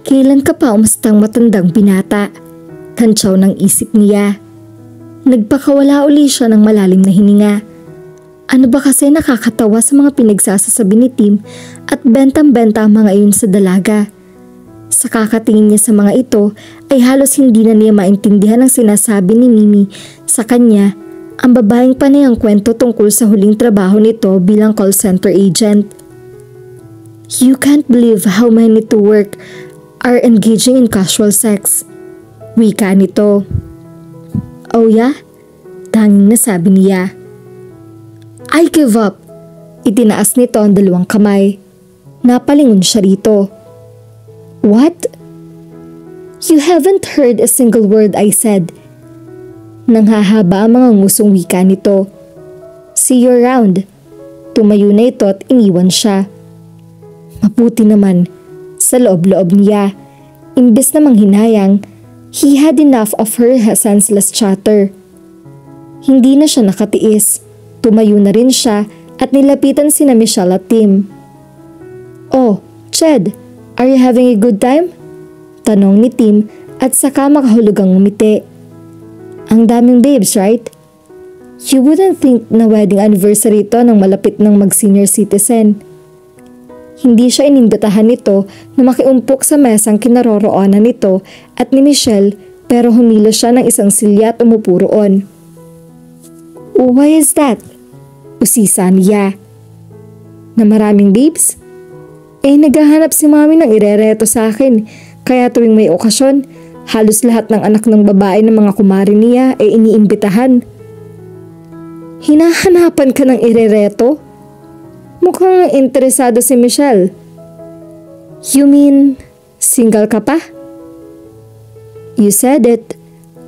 Kailan ka pa umastang matandang binata? Kantsaw ng isip niya. Nagpakawala uli siya ng malalim na hininga. Ano ba kasi nakakatawa sa mga pinagsasasabi ni Tim at bentang-benta ang mga iyon sa dalaga? Sa kakatingin niya sa mga ito ay halos hindi na niya maintindihan ang sinasabi ni Mimi sa kanya, ang babaeng panay ang kwento tungkol sa huling trabaho nito bilang call center agent. You can't believe how many to work are engaging in casual sex. Wika nito. Oh yeah? Tanging nasabi niya. I give up. Itinaas nito ang dalawang kamay. Napalingon siya rito. What? You haven't heard a single word I said. Nanghahaba ang mga ngusong wika nito. See you around. Tumayo na ito at iniwan siya. Mabuti naman. Sa loob-loob niya, imbes na manghinayang, he had enough of her senseless chatter. Hindi na siya nakatiis. Tumayo na rin siya at nilapitan sina Michelle at Tim. Oh, Ched, are you having a good time? Tanong ni Tim at saka makahulugang ngumiti. Ang daming babes, right? You wouldn't think na wedding anniversary ito nang malapit ng mag-senior citizen. Hindi siya inimbitahan nito na makiumpok sa mesang kinaroroonan nito at ni Michelle pero humilo siya ng isang silya at umupo roon. Why is that? Usisa niya. Na maraming babes? Naghahanap si mami ng irereto sa akin kaya tuwing may okasyon, halos lahat ng anak ng babae ng mga kumari niya ay iniimbitahan. Hinahanapan ka ng irereto? Mukhang interesado si Michelle. You mean, single ka pa? You said it.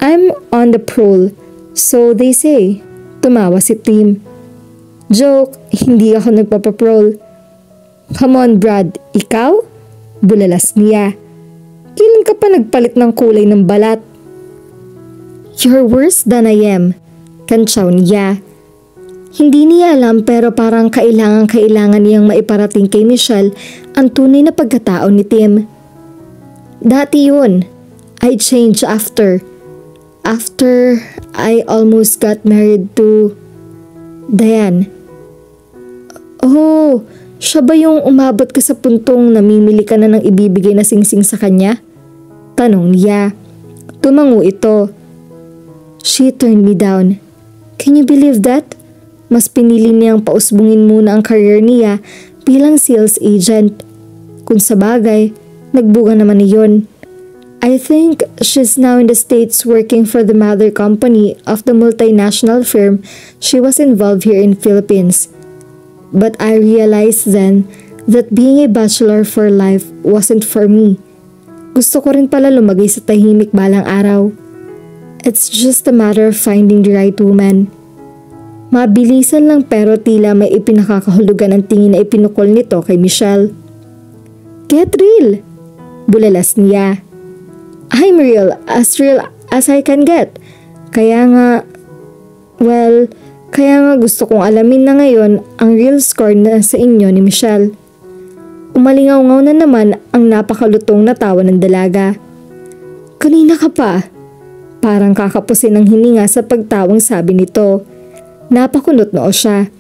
I'm on the prowl, so they say. Tumawa si Tim. Joke, hindi ako nagpapaprol. Come on Brad, ikaw? Bulalas niya. Kailan ka pa nagpalit ng kulay ng balat? You're worse than I am. Kantsaw niya. Hindi niya alam pero parang kailangan niyang maiparating kay Michelle ang tunay na pagkatao ni Tim. Dati yun. I changed after I almost got married to Diane. Oh, siya ba yung umabot ka sa puntong namimili ka na ng ibibigay na singsing sa kanya? Tanong niya. Tumango ito. She turned me down. Can you believe that? Mas pinili niyang pausbungin muna ang career niya bilang sales agent. Kung sabagay, nagbuga naman iyon. I think she's now in the States working for the mother company of the multinational firm she was involved here in Philippines. But I realized then that being a bachelor for life wasn't for me. Gusto ko rin pala lumagay sa tahimik balang araw. It's just a matter of finding the right woman. Mabilisan lang pero tila may ipinakakahulugan ang tingin na ipinukol nito kay Michelle. Get real! Bulalas niya. I'm real as I can get. Kaya nga gusto kong alamin na ngayon ang real score na sa inyo ni Michelle. Umalingaw-ngaw na naman ang napakalutong na tawa ng dalaga. Kanina ka pa. Parang kakapusin ng hininga sa pagtawang sabi nito. Napakunot noo siya.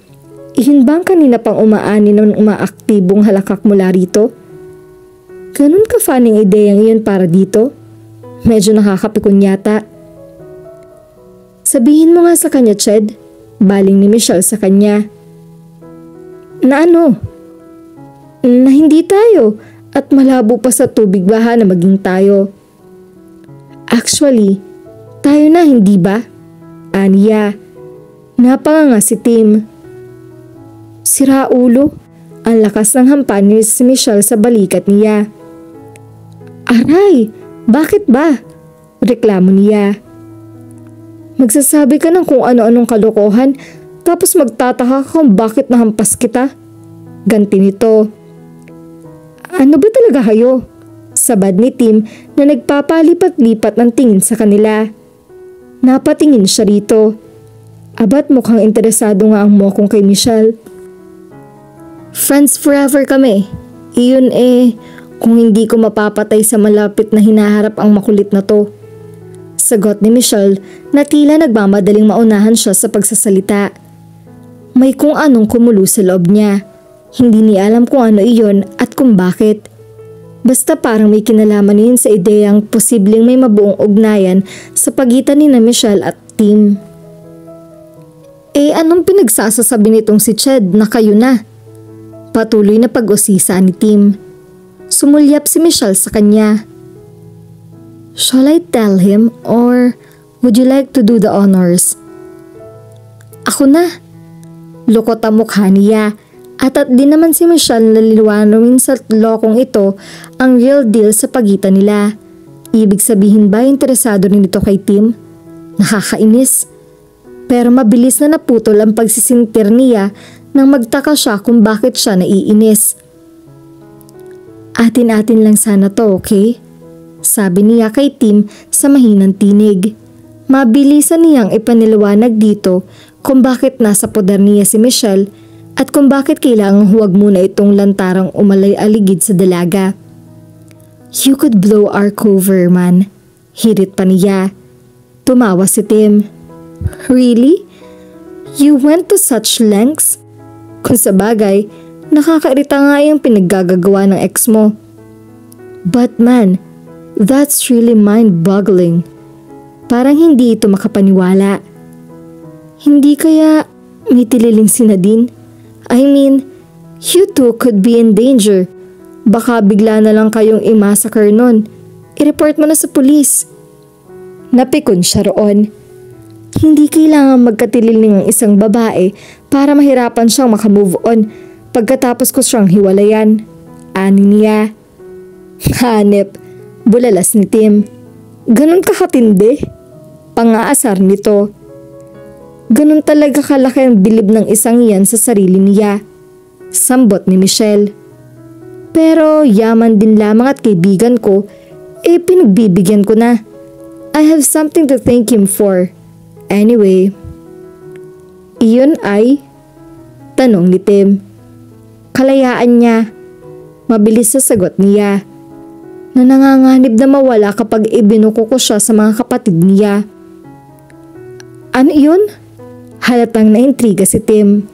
Iyon bang kanina pang umaani ng umaaktibong halakak mula rito? Ganun ka funning ideyang iyon para dito? Medyo nakakapikon yata. Sabihin mo nga sa kanya, Ched. Baling ni Michelle sa kanya. Na ano? Na hindi tayo at malabo pa sa tubig baha na maging tayo. Actually, tayo na hindi ba? Aniya. Napanganga si Tim. Sira ulo. Ang lakas ng hampan ni si Michelle sa balikat niya. Aray! Bakit ba? Reklamo niya. Magsasabi ka ng kung ano-anong kalokohan tapos magtataka ka kung bakit nahampas kita. Ganti nito. Ano ba talaga kayo? Sabad ni Tim na nagpapalipat-lipat ng tingin sa kanila. Napatingin siya rito. Abat mukhang interesado nga ang mokong kay Michelle. Friends forever kami. Iyon Kung hindi ko mapapatay sa malapit na hinaharap ang makulit na to. Sagot ni Michelle na tila nagmamadaling maunahan siya sa pagsasalita. May kung anong kumulo sa loob niya. Hindi niya alam kung ano iyon at kung bakit. Basta parang may kinalaman yun sa ideyang posibleng may mabuong ugnayan sa pagitan ni na Michelle at Tim. Anong pinagsasasabi nitong si Ched na kayo na? Patuloy na pag-usisa ni Tim. Sumulyap si Michelle sa kanya. Shall I tell him or would you like to do the honors? Ako na. Lukot ang mukha niya at di naman si Michelle naliliwanawin sa lokong ito ang real deal sa pagitan nila. Ibig sabihin ba interesado rin ito kay Tim? Nakakainis. Pero mabilis na naputol ang pagsisintir niya nang magtaka siya kung bakit siya naiinis. Atin-atin lang sana to, okay? Sabi niya kay Tim sa mahinang tinig. Mabilisan niyang ipaniliwanag dito kung bakit nasa poder niya si Michelle at kung bakit kailangang huwag muna itong lantarang umalay-aligid sa dalaga. You could blow our cover, man. Hirit pa niya. Tumawa si Tim. Really? You went to such lengths? Kung sa bagay, nakakairita nga yung pinaggagawa ng ex mo. But man, that's really mind-boggling. Parang hindi ito makapaniwala. Hindi kaya may tililing si Nadine? I mean, you two could be in danger. Baka bigla na lang kayong i-massacre nun. I-report mo na sa pulis. Napikon siya roon. Hindi kailangan magkatililing ang isang babae para mahirapan siyang makamove on pagkatapos ko siyang hiwalayan. Ani niya. Hanep, bulalas ni Tim. Ganon kakatindi. Pangaasar nito. Ganon talaga kalaki ang bilib ng isang yan sa sarili niya. Sambot ni Michelle. Pero yaman din lamang at kaibigan ko, pinagbibigyan ko na. I have something to thank him for. Anyway, iyon ay? Tanong ni Tim. Kalayaan niya. Mabilis sa sagot niya. Na nanganganib na mawala kapag ibinuko ko siya sa mga kapatid niya. Ano iyon? Halatang naintriga si Tim.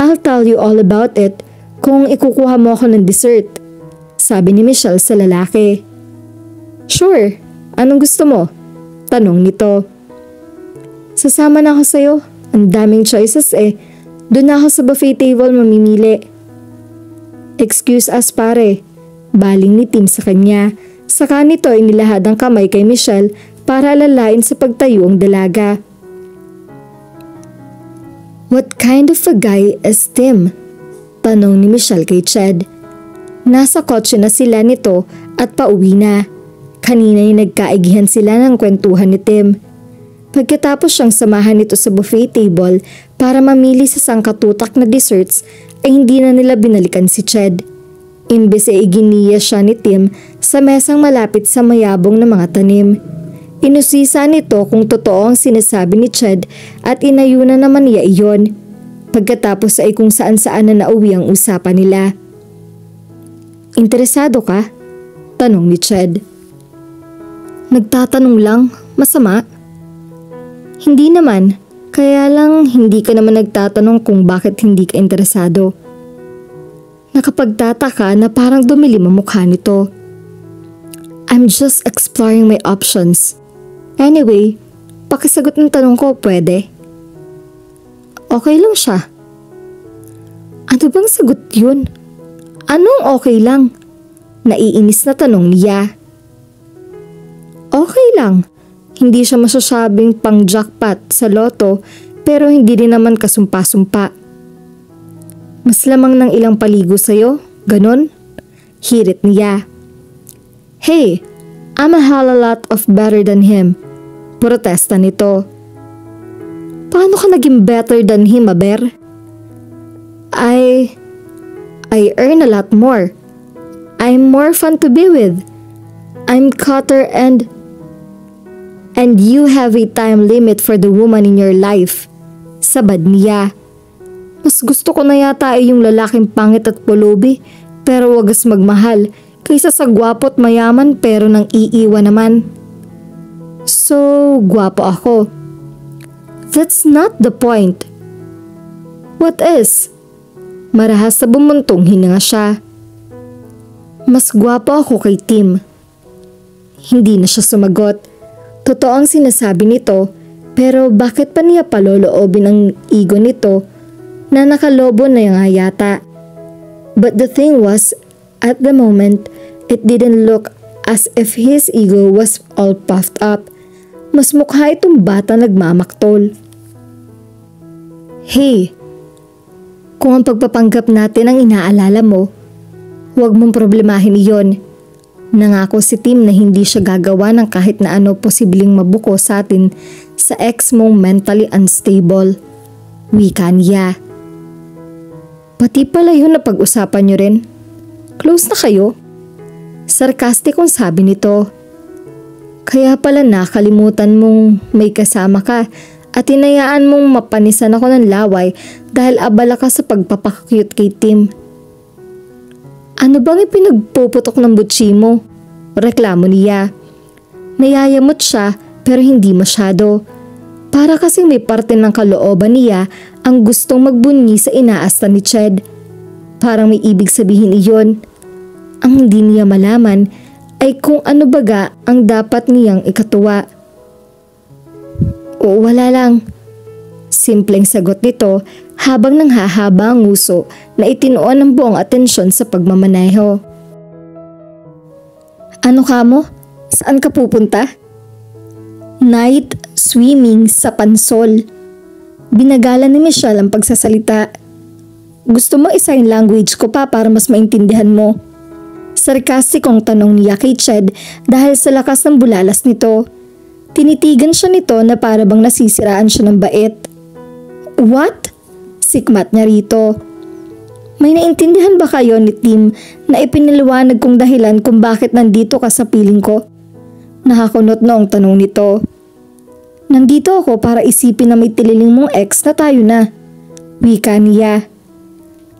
I'll tell you all about it kung ikukuha mo ako ng dessert. Sabi ni Michelle sa lalaki. Sure, anong gusto mo? Tanong nito. Sasama na ako sa'yo. Ang daming choices Doon na ako sa buffet table mamimili. Excuse us pare. Baling ni Tim sa kanya. Saka nito ay nilahad ang kamay kay Michelle para alalain sa pagtayo ang dalaga. What kind of a guy is Tim? Tanong ni Michelle kay Ched. Nasa kotse na sila nito at pauwi na. Kanina ay nagkaigihan sila ng kwentuhan ni Tim. Pagkatapos siyang samahan nito sa buffet table para mamili sa sangkatutak na desserts ay hindi na nila binalikan si Ched. Imbes ay iginiya siya ni Tim sa mesang malapit sa mayabong na mga tanim. Inusisa nito kung totoo ang sinasabi ni Ched at inayuna naman niya iyon. Pagkatapos ay kung saan-saan na nauwi ang usapan nila. Interesado ka? Tanong ni Ched. Nagtatanong lang, masama? Hindi naman, kaya lang hindi ka naman nagtatanong kung bakit hindi ka interesado. Nakapagtataka na parang dumilim ang mukha nito. I'm just exploring my options. Anyway, pakisagot ng tanong ko, pwede? Okay lang siya. Ano bang sagot yun? Anong okay lang? Naiinis na tanong niya. Okay lang. Hindi siya masasabing pang-jackpot sa loto pero hindi rin naman kasumpa-sumpa. Mas lamang ng ilang paligo sa'yo, ganon? Hirit niya. Hey, I'm a hell a lot of better than him. Protesta nito. Paano ka naging better than him, Aber? I earn a lot more. I'm more fun to be with. I'm cuter and you have a time limit for the woman in your life. Sabad niya. Mas gusto ko na yata ay yung lalaking pangit at pulubi pero wagas magmahal kaysa sa gwapo't mayaman pero nang iiwan naman. So, gwapo ako. That's not the point. What is? Marahas sa bumuntong hininga siya. Mas gwapo ako kay Tim. Hindi na siya sumagot. Totoo ang sinasabi nito, pero bakit pa niya paloloobin ang ego nito na nakalobo na nga yata? But the thing was, at the moment, it didn't look as if his ego was all puffed up. Mas mukha itong bata nagmamaktol. Hey, kung ang pagpapanggap natin ang inaalala mo, huwag mong problemahin iyon. Nangako si Tim na hindi siya gagawa ng kahit na ano posibleng mabuko sa atin sa ex mong mentally unstable. Wika niya. Pati pala yun na pag-usapan nyo rin. Close na kayo? Sarkastikong sabi nito. Kaya pala nakalimutan mong may kasama ka at hinayaan mong mapanisan ako ng laway dahil abala ka sa pagpapakyut kay Tim. Ano bang ipinagpuputok ng butsi mo? Reklamo niya. Nayayamot siya pero hindi masyado. Para kasing may parte ng kalooban niya ang gustong magbunyi sa inaasta ni Ched. Parang may ibig sabihin iyon. Ang hindi niya malaman ay kung ano baga ang dapat niyang ikatuwa. O wala lang. Simpleng sagot nito habang nanghahaba ang nguso na itinuon ng buong atensyon sa pagmamaneho. Ano ka mo? Saan ka pupunta? Night swimming sa Pansol. Binagalan ni Michelle ang pagsasalita. Gusto mo i-sign language ko pa para mas maintindihan mo? Sarkastikong tanong niya kay Ched dahil sa lakas ng bulalas nito. Tinitigan siya nito na para bang nasisiraan siya ng bait. What? Sikmat niya rito. May naintindihan ba kayo ni Tim na ipinaliwanag kong dahilan kung bakit nandito ka sa piling ko? Nakakunot noong tanong nito. Nandito ako para isipin na may tililing mong ex na tayo na. Wika niya.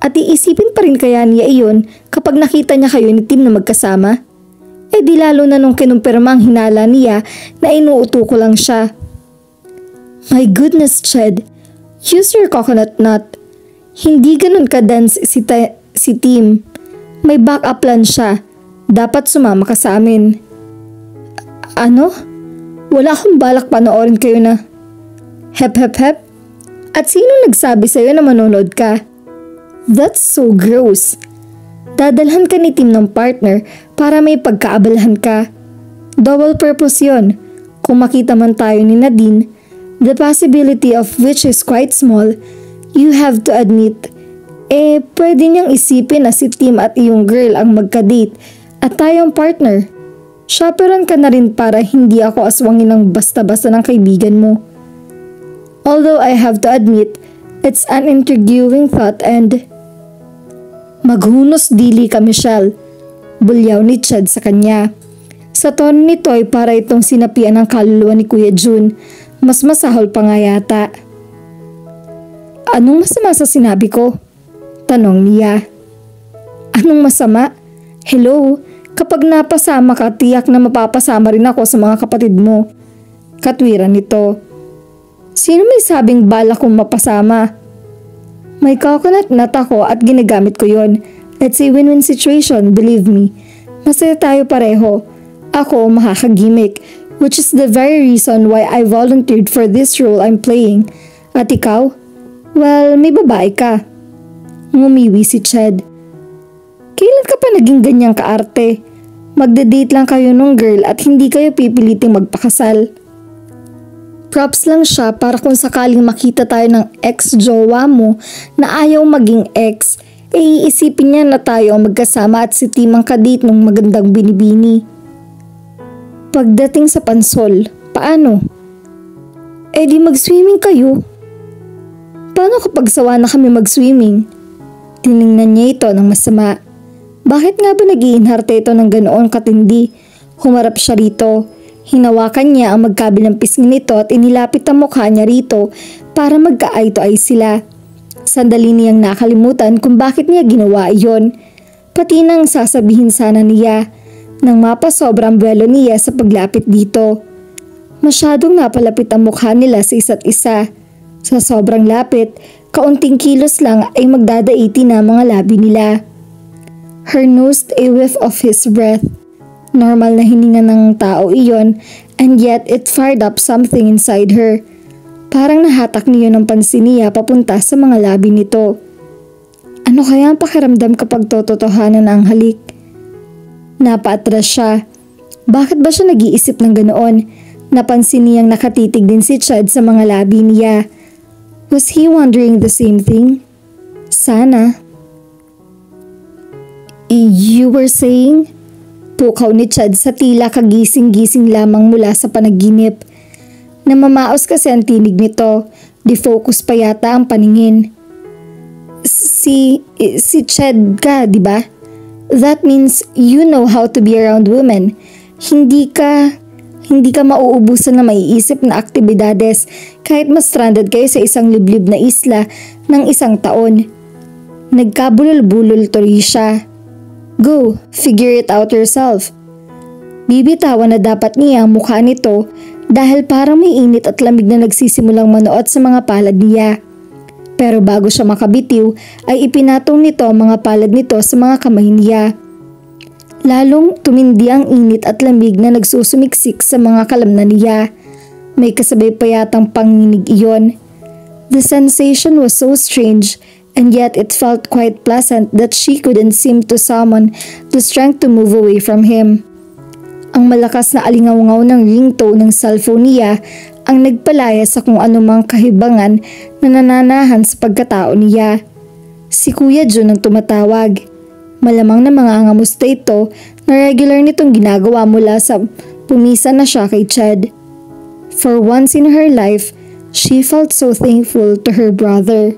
At iisipin pa rin kaya niya iyon kapag nakita niya kayo ni Tim na magkasama? Eh di lalo na nung kinumpirma ang hinala niya na inuuto ko lang siya. My goodness, Ched. Use your coconut nut. Hindi ganun ka-dense si Tim. May backup plan siya. Dapat sumama ka sa amin. Ano? Wala akong balak panoorin kayo na. Hep hep hep. At sino nagsabi sa'yo na manonood ka? That's so gross. Dadalhan ka ni Tim ng partner para may pagkaabalahan ka. Double purpose yon. Kung makita man tayo ni Nadine, the possibility of which is quite small, you have to admit, pwede niyang isipin na si Tim at iyong girl ang magka-date at tayong partner. Chaperon ka na rin para hindi ako aswangin ng basta-basta ng kaibigan mo. Although I have to admit, it's an intriguing thought and... Maghunos dili ka, Michelle. Bulyaw ni Ched sa kanya. Sa tono nito ay para itong sinapian ng kaluluwa ni Kuya Jun. Mas masahol pa nga yata. Anong masama sa sinabi ko? Tanong niya. Anong masama? Hello, kapag napasama ka, tiyak na mapapasama rin ako sa mga kapatid mo. Katwiran nito. Sino may sabing bala kong mapasama? May coconut nut ako at ginagamit ko yon. It's a win-win situation, believe me. Masaya tayo pareho. Ako makakagimik, which is the very reason why I volunteered for this role I'm playing. At ikaw? Well, may babae ka. Ngumiwi si Ched. Kailan ka pa naging ganyang kaarte? Magde-date lang kayo nung girl at hindi kayo pipiliting magpakasal. Props lang siya para kung sakaling makita tayo ng ex-jowa mo na ayaw maging ex, iisipin niya na tayo ang magkasama at si Tim ang kadate ng magandang binibini. Pagdating sa Pansol, paano? Di mag-swimming kayo. Paano kapag sawa na kami mag-swimming? Tiningnan niya ito ng masama. Bakit nga ba nag-iinharte ito ng ganoon katindi? Humarap siya rito. Hinawakan niya ang magkabilang pisngi nito at inilapit ang mukha niya rito para magka-eye to eye sila. Sandali niyang nakalimutan kung bakit niya ginawa iyon. Pati nang sasabihin sana niya nang mapasobrang buwelo niya sa paglapit dito. Masyadong napalapit ang mukha nila sa isa't isa. Sa sobrang lapit, kaunting kilos lang ay magdadaiti na mga labi nila. Her nose a whiff of his breath. Normal na hininga ng tao iyon, and yet it fired up something inside her. Parang nahatak niyo ng pansin niya papunta sa mga labi nito. Ano kaya ang pakiramdam kapag tototohanan ang halik? Napaatras siya. Bakit ba siya nag-iisip ng ganoon? Napansin niyang nakatitig din si Chad sa mga labi niya. Was he wondering the same thing? Sana. You were saying? Pukaw ni Chad sa tila kagising-gising lamang mula sa panaginip. Namamaos kasi ang tinig nito, di-focus pa yata ang paningin. Si Chad ka, di ba? That means you know how to be around women. Hindi ka mauubusan na maiisip na aktibidades kahit mas stranded kayo sa isang liblib na isla ng isang taon. Nagkabulol-bulol tuloy siya. Go, figure it out yourself. Bibitawan na dapat niya ang mukha nito dahil parang may init at lamig na nagsisimulang manuot sa mga palad niya. Pero bago siya makabitiw ay ipinatong nito ang mga palad nito sa mga kamay niya. Lalong tumindi ang init at lamig na nagsusumiksik sa mga kalamnan niya. May kasabay pa yatang panginig iyon. The sensation was so strange and yet it felt quite pleasant that she couldn't seem to summon the strength to move away from him. Ang malakas na alingaw-ngaw ng ringtone ng cellphone niya ang nagpalaya sa kung anumang kahibangan na nananahan sa pagkatao niya. Si Kuya Jun ang tumatawag. Malamang na mga angamusta ito na regular nitong ginagawa mula sa pumisa na siya kay Chad. For once in her life, she felt so thankful to her brother.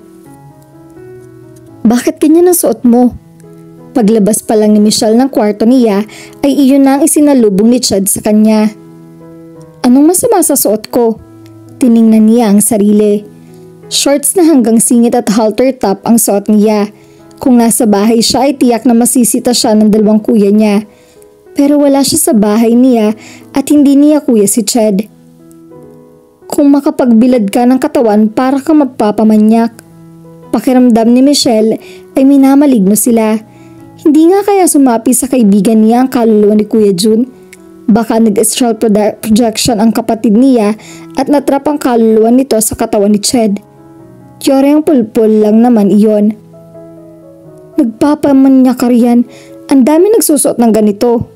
Bakit ganyan ang suot mo? Paglabas pa lang ni Michelle ng kwarto niya ay iyon na ang isinalubong ni Chad sa kanya. Anong masama sa suot ko? Tiningnan niya ang sarili. Shorts na hanggang singit at halter top ang suot niya. Kung nasa bahay siya ay tiyak na masisita siya ng dalawang kuya niya. Pero wala siya sa bahay niya at hindi niya kuya si Chad. Kung makapagbilad ka ng katawan para ka magpapamanyak. Pakiramdam ni Michelle ay minamaligno sila. Hindi nga kaya sumapi sa kaibigan niya ang kaluluwa ni Kuya Jun? Baka nag-astral projection ang kapatid niya at natrap ang kaluluwa nito sa katawan ni Chad. Tiyoreng pulpul lang naman iyon. Nagpapamanyak ka riyan, ang dami nagsusuot ng ganito.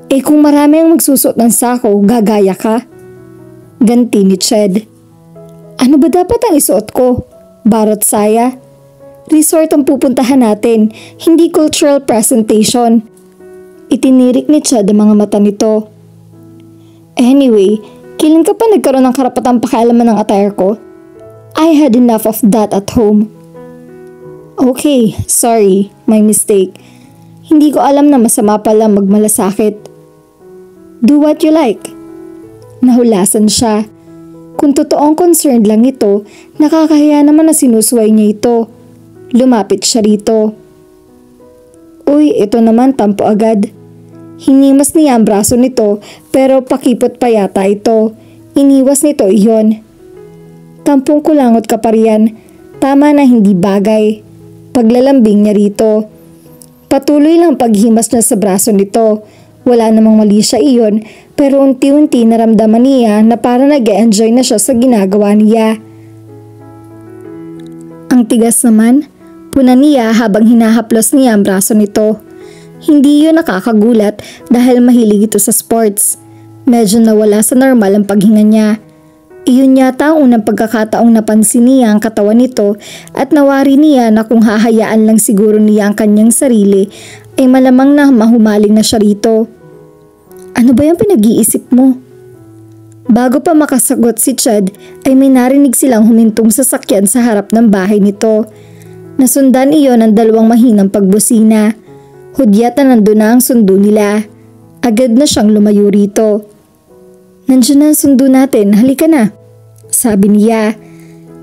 Eh kung marami ang magsusuot ng sako, gagaya ka? Ganti ni Chad. Ano ba dapat ang isuot ko? Barot saya? Resort ang pupuntahan natin, hindi cultural presentation. Itinirik ni Chad ang mga mata nito. Anyway, kailan ka pa nagkaroon ng karapatang pakialaman ng attire ko? I had enough of that at home. Okay, sorry, my mistake. Hindi ko alam na masama pala magmalasakit. Do what you like. Nahulasan siya. Kung totoong concerned lang ito, nakakahiya naman na sinusuway niya ito. Lumapit siya rito. Uy, ito naman tampo agad. Hinimas niya ang braso nito pero pakipot pa yata ito. Iniwas nito iyon. Tampong kulangot ka pa riyan. Tama na hindi bagay. Paglalambing niya rito. Patuloy lang paghimas niya sa braso nito. Wala namang mali siya iyon pero unti-unti naramdaman niya na para nag-enjoy na siya sa ginagawa niya. Ang tigas naman. Puna niya habang hinahaplos niya ang braso nito. Hindi yun nakakagulat dahil mahilig ito sa sports. Medyo nawala sa normal ang paghinga niya. Iyon yata ang unang pagkakataong napansin niya ang katawan nito at nawari niya na kung hahayaan lang siguro niya ang kanyang sarili ay malamang na mahumaling na siya rito. Ano ba yung pinag-iisip mo? Bago pa makasagot si Chad ay may narinig silang humintong sasakyan sa harap ng bahay nito. Nasundan iyon ng dalawang mahinang pagbusina. Hudyat na nandun na ang sundo nila. Agad na siyang lumayo rito. Nandiyan na ang sundo natin, halika na. Sabi niya.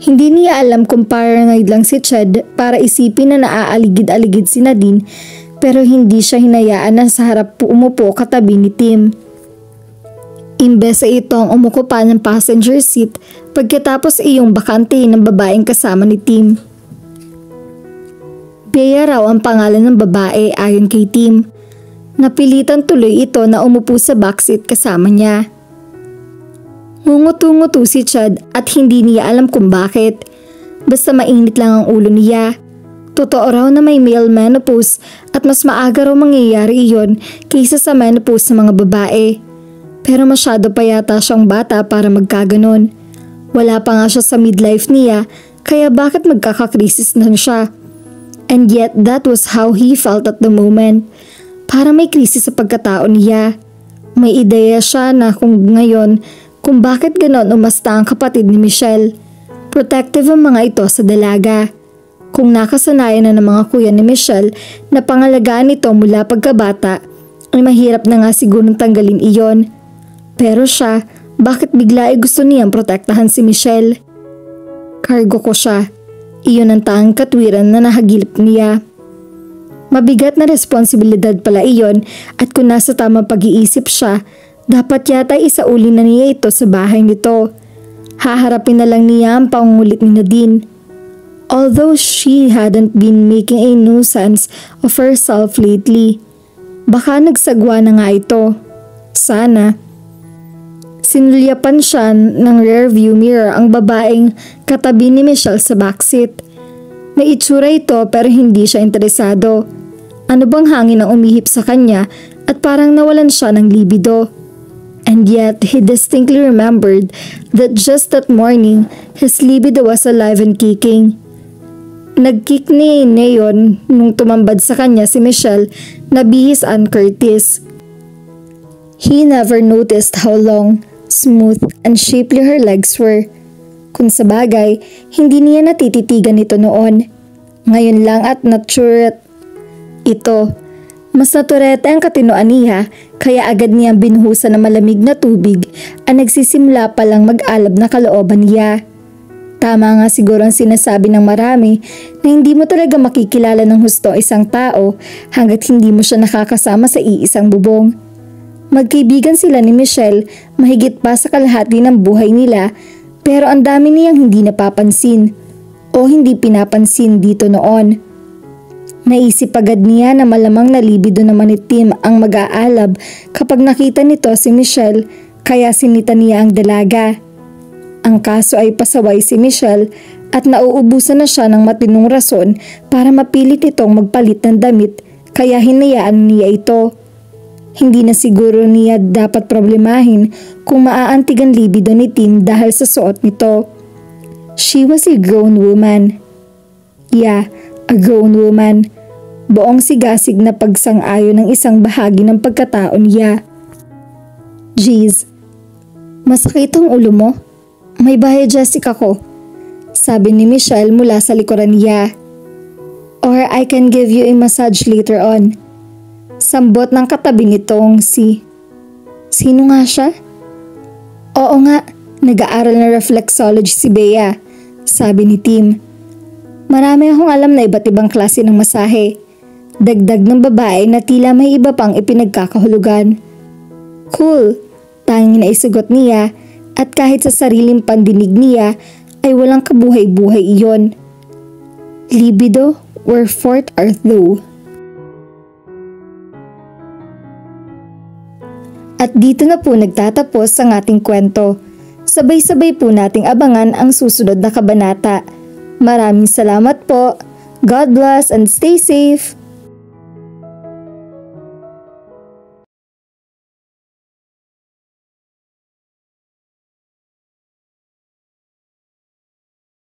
Hindi niya alam kung paranoid lang si Ched para isipin na naaaligid-aligid si Nadine, pero hindi siya hinayaan na sa harap umupo katabi ni Tim. Imbes ay ito ang umuko pa ng passenger seat pagkatapos iyong bakante ng babaeng kasama ni Tim. Bea raw ang pangalan ng babae ayon kay Tim. Napilitan tuloy ito na umupo sa backseat kasama niya. Ngunguto-nguto si Chad at hindi niya alam kung bakit. Basta mainit lang ang ulo niya. Totoo raw na may male menopause at mas maaga raw mangyayari iyon kaysa sa menopause sa mga babae. Pero masyado pa yata siyang bata para magkaganon. Wala pa nga siya sa midlife niya, kaya bakit magkakakrisis na siya? And yet that was how he felt at the moment. Para may krisis sa pagkatao niya. May ideya siya na kung bakit ganon umasta ang kapatid ni Michelle. Protective ang mga ito sa dalaga. Kung nakasanayan na ng mga kuya ni Michelle na pangalagaan ito mula pagkabata, ay mahirap na nga sigurong tanggalin iyon. Pero siya, bakit bigla ay gusto niyang protektahan si Michelle? Cargo ko siya. Iyon ang tanging katwiran na nahagilip niya. Mabigat na responsibilidad pala iyon at kung nasa tamang pag-iisip siya, dapat yata isauli na niya ito sa bahay nito. Haharapin na lang niya ang pangungulit ni Nadine. Although she hadn't been making a nuisance of herself lately, baka nagsagwa na nga ito. Sana. Sinulyapan siya ng rearview mirror ang babaeng katabi ni Michelle sa backseat. May itsura ito pero hindi siya interesado. Ano bang hangin ang umihip sa kanya at parang nawalan siya ng libido. And yet he distinctly remembered that just that morning his libido was alive and kicking. Nag-kick ni Neon nung tumambad sa kanya si Michelle na bihis Ann Curtis. He never noticed how long, smooth and shapely her legs were. Kung sa bagay, hindi niya natititigan ito noon. Ngayon lang at naturet ito. Mas naturete ang katinoan niya kaya agad niyang binuhusan ng malamig na tubig at nagsisimula palang mag-alab na kalooban niya. Tama nga siguro ang sinasabi ng marami na hindi mo talaga makikilala ng husto isang tao hanggat hindi mo siya nakakasama sa iisang bubong. Magkaibigan sila ni Michelle mahigit pa sa kalahati ng buhay nila pero ang dami niyang hindi napapansin o hindi pinapansin dito noon. Naisip agad niya na malamang na libido naman ni Tim ang mag-aalab kapag nakita nito si Michelle kaya sinita niya ang dalaga. Ang kaso ay pasaway si Michelle at nauubusan na siya ng matinong rason para mapilit itong magpalit ng damit kaya hinayaan niya ito. Hindi na siguro niya dapat problemahin kung maaantig ang libido ni Tim dahil sa suot nito. She was a grown woman. Yeah, a grown woman. Buong sigasig na pagsang-ayon ng isang bahagi ng pagkatao niya. Jeez, masakit ang ulo mo? May bahay Jessica ko, sabi ni Michelle mula sa likuran niya. Or I can give you a massage later on. Sambot ng katabi nitong Sino nga siya? Oo nga, nag-aaral ng reflexology si Bea, sabi ni Tim. Marami akong alam na iba't ibang klase ng masahe. Dagdag ng babae na tila may iba pang ipinagkakahulugan. Cool, tanging naisugot niya at kahit sa sariling pandinig niya ay walang kabuhay-buhay iyon. Libido or fourth earth though. At dito na po nagtatapos ang ating kwento. Sabay-sabay po nating abangan ang susunod na kabanata. Maraming salamat po. God bless and stay safe.